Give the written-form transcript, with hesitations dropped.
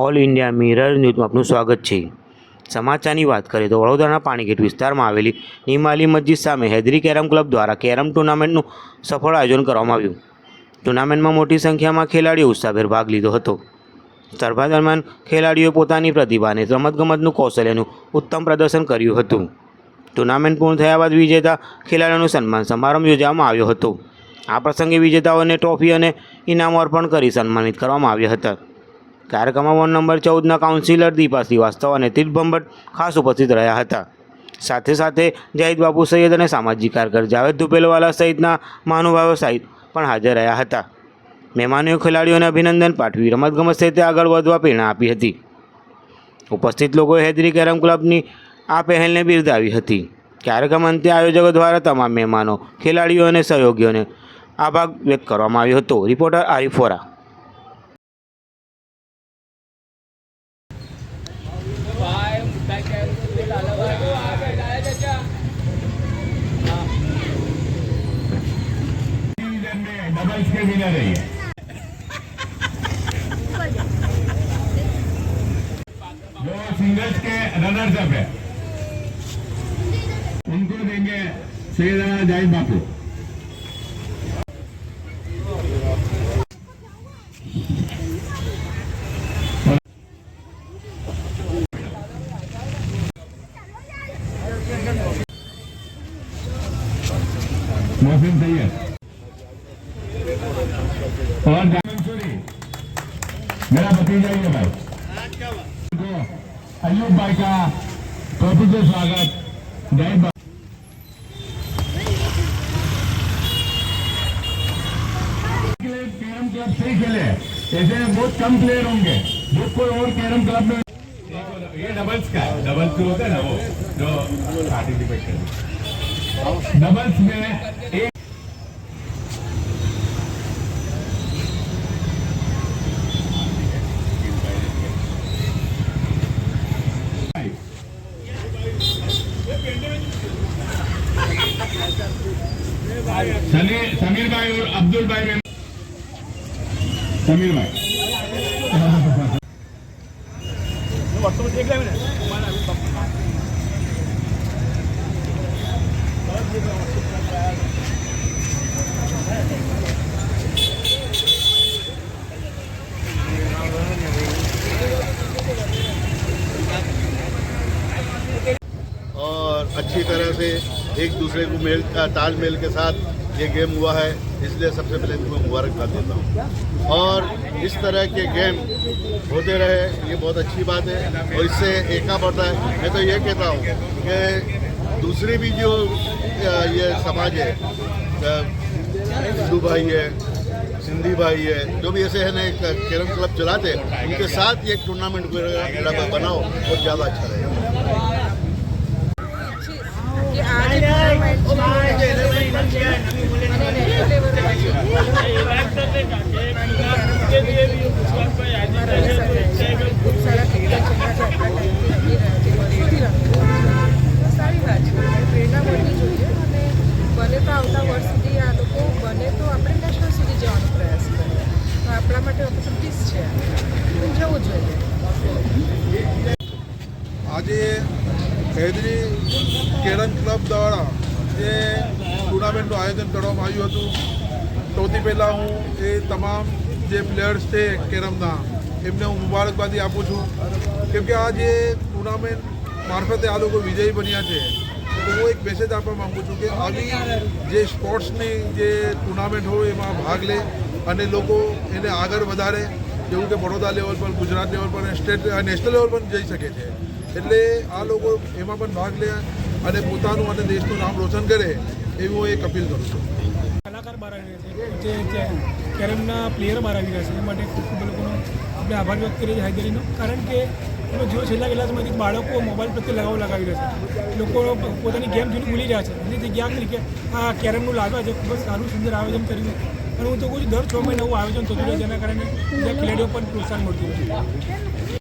All India mirror ન્યૂઝમાં આપનું સ્વાગત છે। સમાચારની વાત કરીએ તો વડોદરાના પાણીગેટ વિસ્તારમાં આવેલી નિમાલી મસ્જિદ સામે હૈદરી કેરમ ક્લબ દ્વારા કેરમ ટુર્નામેન્ટનું સફળ આયોજન કરવામાં આવ્યું। ટુર્નામેન્ટમાં મોટી સંખ્યામાં ખેલાડીઓ ઉત્સાહભેર ભાગ લીધો હતો। સ્પર્ધા દરમિયાન ખેલાડીઓએ પોતાની પ્રતિભા અને રમતગમતનું કૌશલ્યનું ઉત્તમ પ્રદર્શન કર્યું હતું। ટુર્નામેન્ટ પૂર્ણ થયા બાદ વિજેતા ખેલાડીઓનું સન્માન સમારંભ યોજવામાં આવ્યો હતો। આ પ્રસંગે વિજેતાઓને ટ્રોફી અને ઇનામો અર્પણ કરી સન્માનિત કરવામાં આવ્યા હતા। કાર્યક્રમમાં વોર્ડ નંબર 14ના કાઉન્સિલર દીપા શ્રીવાસ્તવ અને તીર્થ ભંભટ ખાસ ઉપસ્થિત રહ્યા હતા। સાથે સાથે જાહિદ બાપુ સૈયદ અને સામાજિક કાર્યકર જાવેદ ધુપેલવાલા સહિતના મહાનુભાવો સહિત પણ હાજર રહ્યા હતા। મહેમાનોએ ખેલાડીઓને અભિનંદન પાઠવી રમતગમત ક્ષેત્રે આગળ વધવા પ્રેરણા આપી હતી। ઉપસ્થિત લોકોએ હૈદરી કેરમ ક્લબની આ પહેલને બિરદાવી હતી। કાર્યક્રમ અંતે આયોજકો દ્વારા તમામ મહેમાનો, ખેલાડીઓ અને સહયોગીઓને આભાર વ્યક્ત કરવામાં આવ્યો હતો। રિપોર્ટર આરિફ વોરા। डबल्स के विनर है ये। जो सिंगल्स के रनर्स अप है उनको देंगे सैयदना जाहिद बापू। मोहसिन सैयद और मंसूरी मेरा भतीजा ही है भाई। अयूब भाई का ट्रॉफी से स्वागत। जाहिद भाई कैरम क्लब से ही खेले, ऐसे बहुत कम प्लेयर होंगे जो कोई और कैरम क्लब में। ये डबल्स का है, डबल्स जो होता है ना वो जो पार्टिसिपेट करते डबल्स में एक समीर भाई और अब्दुल भाई में समीर भाई और अच्छी तरह से एक दूसरे को तालमेल के साथ ये गेम हुआ है, इसलिए सबसे पहले इनको मुबारकबाद देता हूँ। और इस तरह के गेम होते रहे, ये बहुत अच्छी बात है और इससे एकता बढ़ता है। मैं तो ये कहता हूँ कि दूसरी भी जो ये समाज है, हिंदू भाई है, सिंधी भाई है, जो भी ऐसे है ना कैरम क्लब चलाते हैं, उनके साथ ये टूर्नामेंट बनाओ बहुत ज़्यादा अच्छा रहेगा। સારી વાત છે, પ્રેરણા મળવી જોઈએ અને બને તો આવતા વર્ષ સુધી આ લોકો બને તો આપણે નેશનલ સુધી જવાનો પ્રયાસ કરીએ તો આપણા માટે ઓપોર્ચ્યુનિટીઝ છે, જવું જોઈએ। આજે હૈદરી કેરમ ક્લબ દ્વારા જે ટુર્નામેન્ટનું આયોજન કરવામાં આવ્યું હતું, સૌથી પહેલાં હું એ તમામ જે પ્લેયર્સ છે કેરમના એમને હું મુબારકબાદી આપું છું, કેમ કે આ જે ટુર્નામેન્ટ મારફતે આ લોકો વિજયી બન્યા છે તો હું એક મેસેજ આપવા માગું છું કે આવી જે સ્પોર્ટ્સની જે ટુર્નામેન્ટ હોય એમાં ભાગ લે અને લોકો એને આગળ વધારે, જેવું કે બરોડા લેવલ પર, ગુજરાત લેવલ પર, સ્ટેટ નેશનલ લેવલ પર જઈ શકે છે। એટલે આ લોકો એમાં પણ ભાગ લે અને પોતાનું અને દેશનું નામ રોશન કરે એવી હું એક અપીલ કરું છું। કલાકાર બહાર આવી રહ્યા છે, જે કેરમના પ્લેયર બહાર આવી રહ્યા છે, એ માટે ખૂબ ખૂબ લોકોનો આપણે આભાર વ્યક્ત કરીએ છીએ હૈદરીનો, કારણ કે જો છેલ્લા કેટલા સમયથી બાળકો મોબાઈલ પ્રત્યે લગાવી રહ્યા છે, લોકો પોતાની ગેમ જોઈને ભૂલી રહ્યા છે, એની જગ્યા તરીકે આ કેરમનું લાવ્યા છે, ખૂબ જ સારું સુંદર આયોજન કર્યું। અને હું તો કહું છું દર 6 મહિને નવું આયોજન થતું રહે, જેના કારણે બીજા ખેલાડીઓ પણ પ્રોત્સાહન મળતું રહે છે।